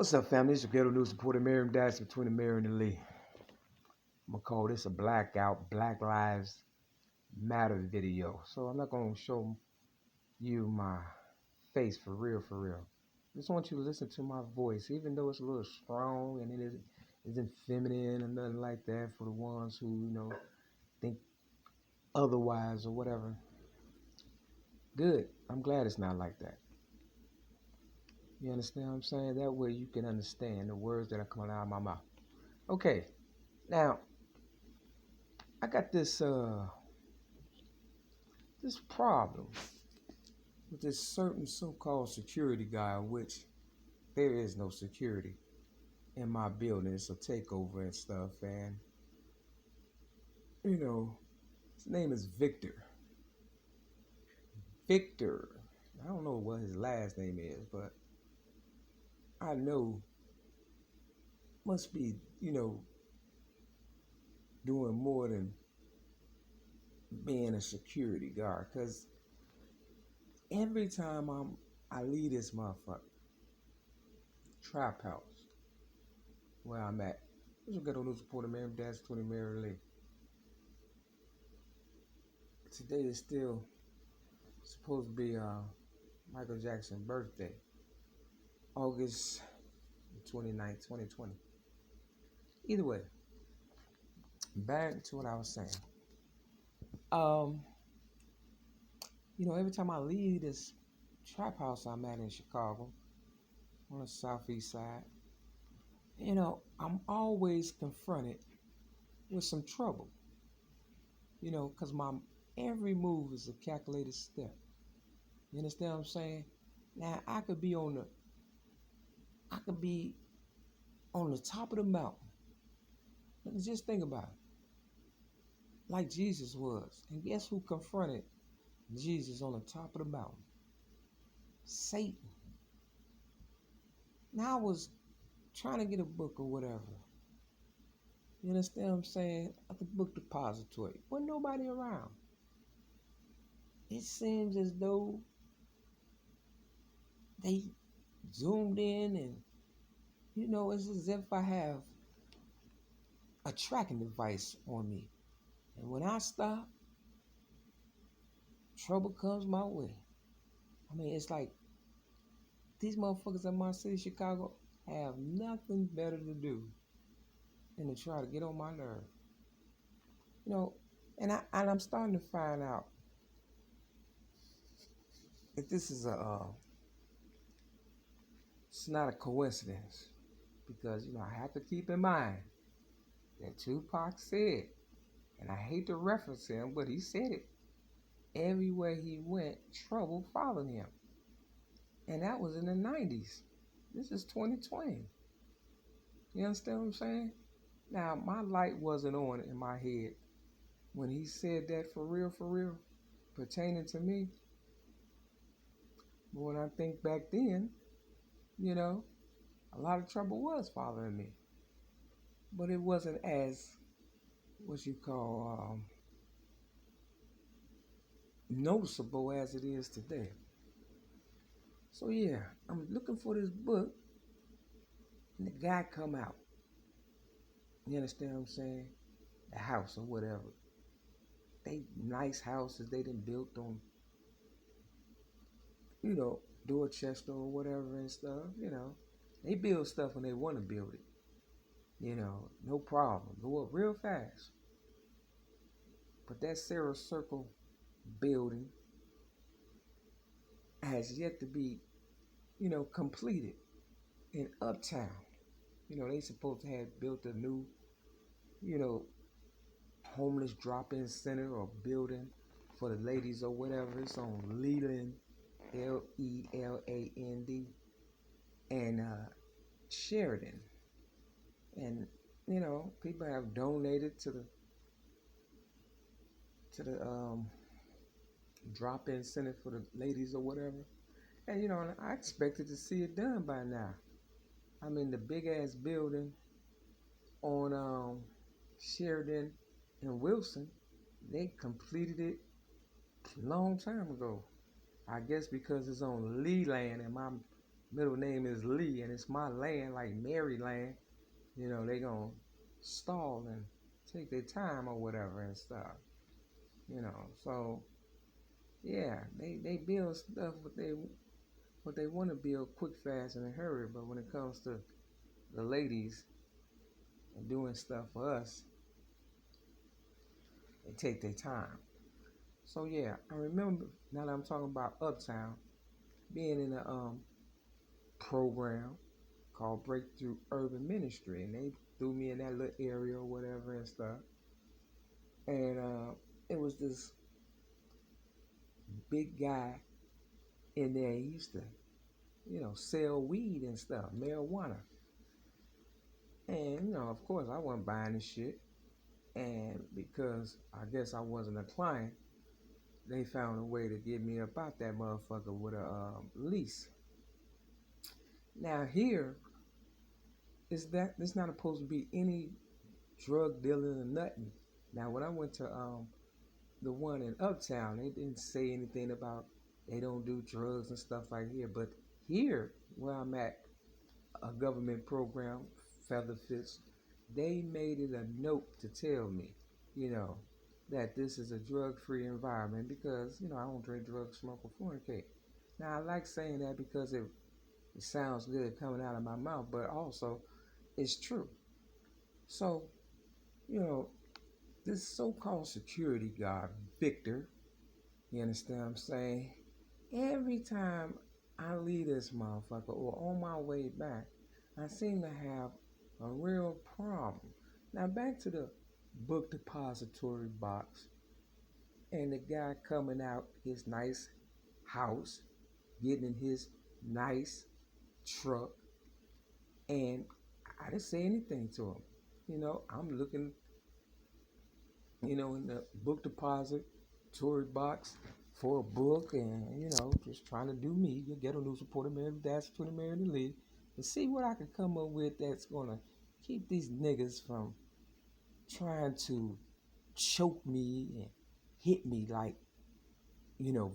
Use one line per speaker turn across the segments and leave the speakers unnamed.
What's up, family? It's your ghetto news reporter, Miriam Dash between the Mary and the Lee. I'm gonna call this a blackout, Black Lives Matter video. So I'm not gonna show you my face for real, for real. Just want you to listen to my voice, even though it's a little strong and isn't feminine or nothing like that for the ones who, think otherwise or whatever. Good. I'm glad it's not like that. You understand what I'm saying? That way you can understand the words that are coming out of my mouth. Okay. Now, I got this problem with this certain so-called security guy, which there is no security in my building. It's a takeover and stuff, and his name is Victor. Victor. I don't know what his last name is, but I know must be, doing more than being a security guard, because every time I leave this motherfucker trap house where I'm at, this will get on news reporter, Mary Dash 20 Mary Lee. Today is still supposed to be Michael Jackson's birthday, August 29th, 2020. Either way, back to what I was saying. Every time I leave this trap house I'm at in Chicago, on the southeast side, I'm always confronted with some trouble. Because my every move is a calculated step. You understand what I'm saying? Now I could be on the top of the mountain. Just think about it. Like Jesus was. And guess who confronted Jesus on the top of the mountain? Satan. Now I was trying to get a book or whatever. You understand what I'm saying? At the book depository. Wasn't nobody around. It seems as though they zoomed in and, it's as if I have a tracking device on me. And when I stop, trouble comes my way. I mean, it's like these motherfuckers in my city, Chicago, have nothing better to do than to try to get on my nerve. And I'm starting to find out that this is it's not a coincidence, because I have to keep in mind that Tupac said, and I hate to reference him, but he said it: everywhere he went, trouble followed him. And that was in the 90s. This is 2020. You understand what I'm saying? Now, my light wasn't on in my head when he said that for real, pertaining to me. But when I think back then, a lot of trouble was following me. But it wasn't as, what you call, noticeable as it is today. So yeah, I'm looking for this book, and the guy come out. You understand what I'm saying? The house or whatever. They nice houses they done built on, Dorchester or whatever and stuff, They build stuff when they want to build it. No problem. Go up real fast. But that Sarah Circle building has yet to be, completed in Uptown. They supposed to have built a new, homeless drop-in center or building for the ladies or whatever. It's on Leland, Leland, and Sheridan. And, people have donated to the drop-in center for the ladies or whatever. And, I expected to see it done by now. I mean, the big-ass building on Sheridan and Wilson, they completed it a long time ago. I guess because it's on Leland and my middle name is Lee, and it's my land, like Maryland. They gonna stall and take their time or whatever and stuff. So yeah, they build stuff what they want to build quick, fast, and in a hurry. But when it comes to the ladies and doing stuff for us, they take their time. So yeah, I remember now that I'm talking about Uptown, being in a program called Breakthrough Urban Ministry, and they threw me in that little area or whatever and stuff. And it was this big guy in there. He used to, sell weed and stuff, marijuana. And of course, I wasn't buying this shit. And because I guess I wasn't a client, they found a way to get me about that motherfucker with a lease. Now here is that there's not supposed to be any drug dealing or nothing. Now when I went to the one in Uptown, they didn't say anything about they don't do drugs and stuff like here. But here where I'm at, a government program, Feather Fits, they made it a note to tell me, that this is a drug-free environment because, I don't drink drugs, smoke, or fornicate. Now, I like saying that because it sounds good coming out of my mouth, but also it's true. So, this so-called security guard, Victor, you understand what I'm saying? Every time I leave this motherfucker or on my way back, I seem to have a real problem. Now back to the book depository box and the guy coming out his nice house, getting in his nice truck, and I didn't say anything to him. I'm looking, in the book depository box for a book and, just trying to do me, the ghetto news reporter, Mary Dash, to the Mary and Lee, to see what I can come up with that's going to keep these niggas from trying to choke me and hit me like,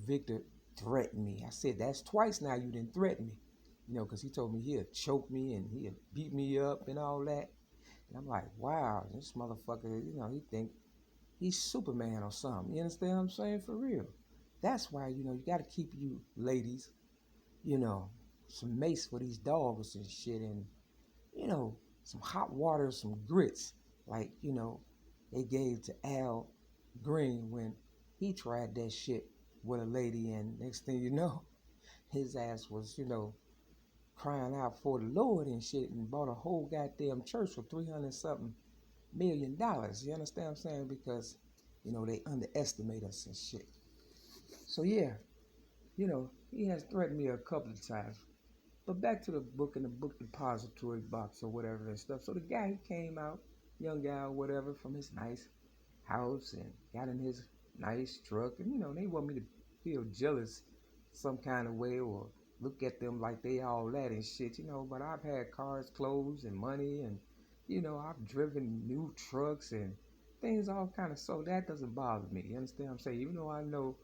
Victor threatened me. I said, that's twice now you didn't threaten me, because he told me he'll choke me and he'll beat me up and all that. And I'm like, wow, this motherfucker, he think he's Superman or something. You understand what I'm saying? For real. That's why, you got to keep you ladies, some mace for these dogs and shit, and, some hot water, some grits, like, they gave to Al Green when he tried that shit with a lady, and next thing you know, his ass was, crying out for the Lord and shit, and bought a whole goddamn church for $300-something million. You understand what I'm saying? Because, they underestimate us and shit. So yeah, he has threatened me a couple of times. But back to the book in the book depository box or whatever and stuff. So the guy, he came out, young guy or whatever, from his nice house and got in his nice truck. And, they want me to feel jealous some kind of way or look at them like they all that and shit, But I've had cars, clothes, and money, and, I've driven new trucks and things all kind of, so that doesn't bother me. You understand what I'm saying? Even though I know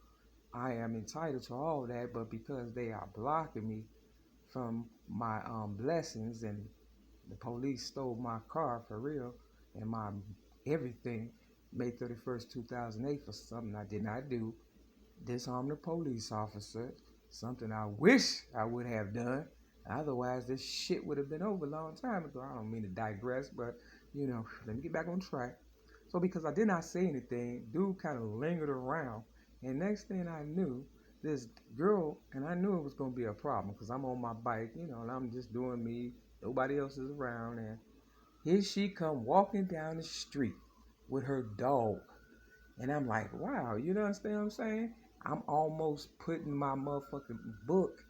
I am entitled to all that, but because they are blocking me from my blessings, and the police stole my car for real and my everything May 31st, 2008 for something I did not do, disarmed a police officer, something I wish I would have done. Otherwise, this shit would have been over a long time ago. I don't mean to digress, but, let me get back on track. So because I did not say anything, dude kind of lingered around. And next thing I knew, this girl, and I knew it was going to be a problem because I'm on my bike, and I'm just doing me. Nobody else is around. And here she come walking down the street with her dog. And I'm like, wow, you understand what I'm saying? I'm almost putting my motherfucking book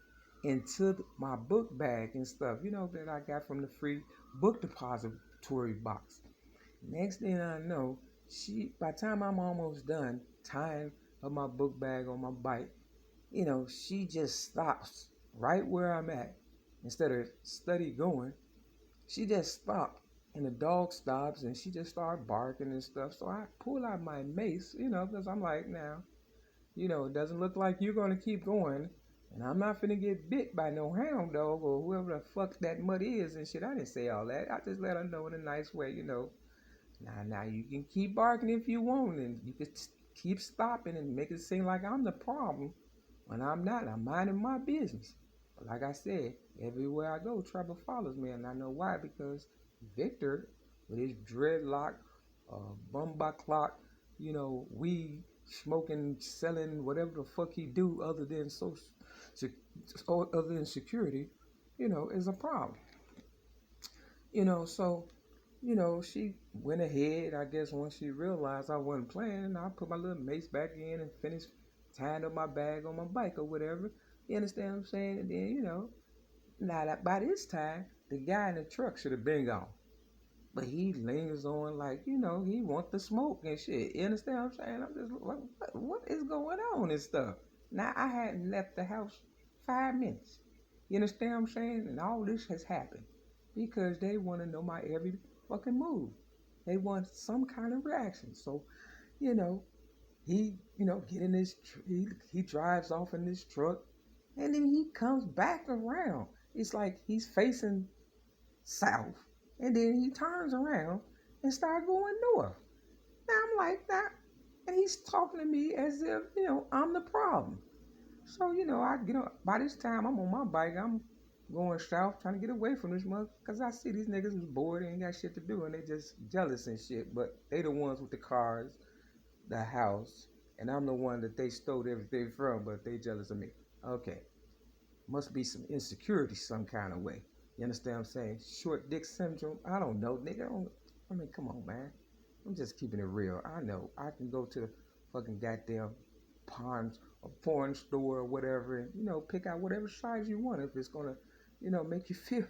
into my book bag and stuff, that I got from the free book depository box. Next thing I know, by the time I'm almost done tying up my book bag on my bike, she just stops right where I'm at. Instead of steady going, she just stopped. And the dog stops and she just started barking and stuff. So I pull out my mace, because I'm like, now, it doesn't look like you're going to keep going. And I'm not finna get bit by no hound dog or whoever the fuck that mutt is and shit. I didn't say all that. I just let her know in a nice way, you know. Now you can keep barking if you want, and you can keep stopping and make it seem like I'm the problem when I'm not. I'm minding my business. But like I said, everywhere I go, trouble follows me, and I know why. Because Victor, with his dreadlock, bumba clock, you know, weed smoking, selling, whatever the fuck he do other than security, you know, is a problem. You know, so you know, she went ahead, I guess, once she realized I wasn't playing, and I put my little mace back in and finished tying up my bag on my bike or whatever. You understand what I'm saying? And then, you know, now that by this time, the guy in the truck should have been gone. But he lingers on like, you know, he want the smoke and shit. You understand what I'm saying? I'm just like, what is going on and stuff? Now, I hadn't left the house 5 minutes. You understand what I'm saying? And all this has happened because they want to know my every fucking move. They want some kind of reaction. So, you know, get in his, he drives off in this truck and then he comes back around. It's like he's facing south, and then he turns around and start going north. Now I'm like that, and he's talking to me as if, you know, I'm the problem. So, you know, I get up. By this time, I'm on my bike. I'm going south, trying to get away from this mother, because I see these niggas was bored and ain't got shit to do, and they just jealous and shit. But they the ones with the cars, the house, and I'm the one that they stole everything from, but they jealous of me. Okay. Must be some insecurity some kind of way. You understand what I'm saying? Short dick syndrome. I don't know, nigga. I mean, come on, man. I'm just keeping it real. I know. I can go to the fucking goddamn porn store or whatever, and, you know, pick out whatever size you want if it's gonna, you know, make you feel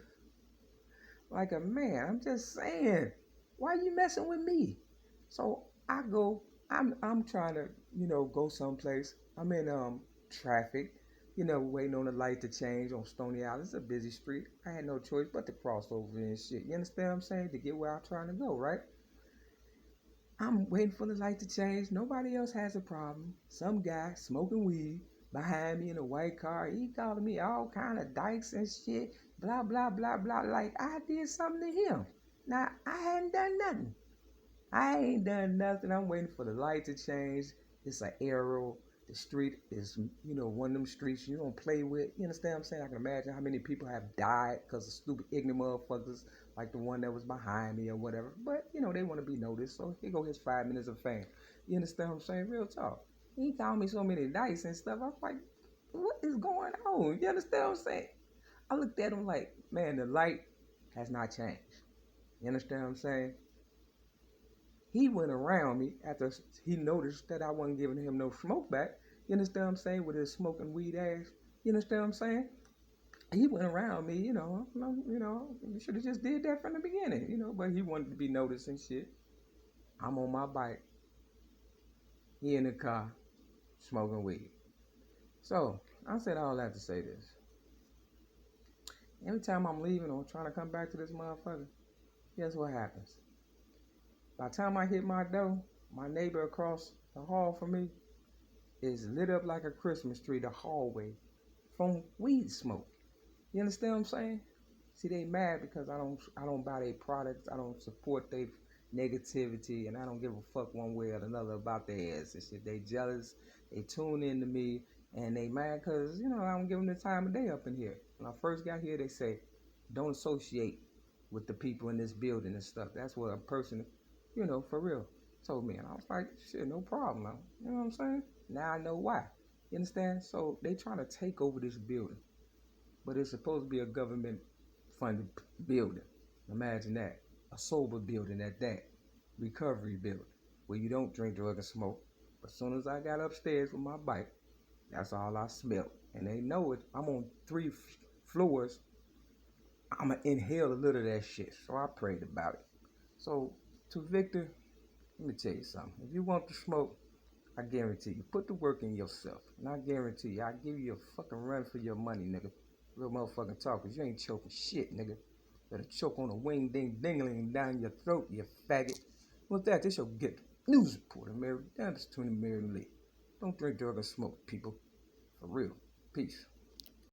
like a man. I'm just saying. Why you messing with me? So I go. I'm trying to, you know, go someplace. I'm in traffic, you know, waiting on the light to change on Stony Island. It's a busy street. I had no choice but to cross over and shit. You understand what I'm saying? To get where I'm trying to go, right? I'm waiting for the light to change. Nobody else has a problem. Some guy smoking weed behind me in a white car. He calling me all kind of dykes and shit. Blah, blah, blah, blah. Like I did something to him. Now, I hadn't done nothing. I ain't done nothing. I'm waiting for the light to change. It's an arrow. The street is, you know, one of them streets you don't play with. You understand what I'm saying? I can imagine how many people have died because of stupid, ignorant motherfuckers like the one that was behind me or whatever. But, you know, they want to be noticed. So here go his 5 minutes of fame. You understand what I'm saying? Real talk. He called me so many nights and stuff. I was like, what is going on? You understand what I'm saying? I looked at him like, man, the light has not changed. You understand what I'm saying? He went around me after he noticed that I wasn't giving him no smoke back. You understand what I'm saying? With his smoking weed ass. You understand what I'm saying? He went around me, you should have just did that from the beginning, you know, but he wanted to be noticed and shit. I'm on my bike. He in the car smoking weed. So I said all that to say this. Every time I'm leaving or trying to come back to this motherfucker, guess what happens? By the time I hit my door, my neighbor across the hall from me is lit up like a Christmas tree, the hallway, from weed smoke. You understand what I'm saying? See, they mad because I don't buy their products, I don't support their negativity, and I don't give a fuck one way or another about their ass and shit. They jealous, they tune in to me, and they mad because, you know, I don't give them the time of day up in here. When I first got here, they say, don't associate with the people in this building and stuff. That's what a person, you know, for real, told me. And I was like, shit, no problem, man. You know what I'm saying? Now I know why. You understand? So they trying to take over this building. But it's supposed to be a government funded building. Imagine that. A sober building at that. Recovery building. Where you don't drink, drug, and smoke. But as soon as I got upstairs with my bike, that's all I smelled. And they know it. I'm on 3 floors. I'm going to inhale a little of that shit. So I prayed about it. So to Victor, let me tell you something. If you want to smoke, I guarantee you, put the work in yourself. And I guarantee you, I give you a fucking run for your money, nigga. Real motherfucking talk, cause you ain't choking shit, nigga. Better choke on a wing ding dingling down your throat, you faggot. With that, this your get news reporter, Mary. Down between the Mary and Lee. Don't drink, drug, or smoke, people. For real. Peace.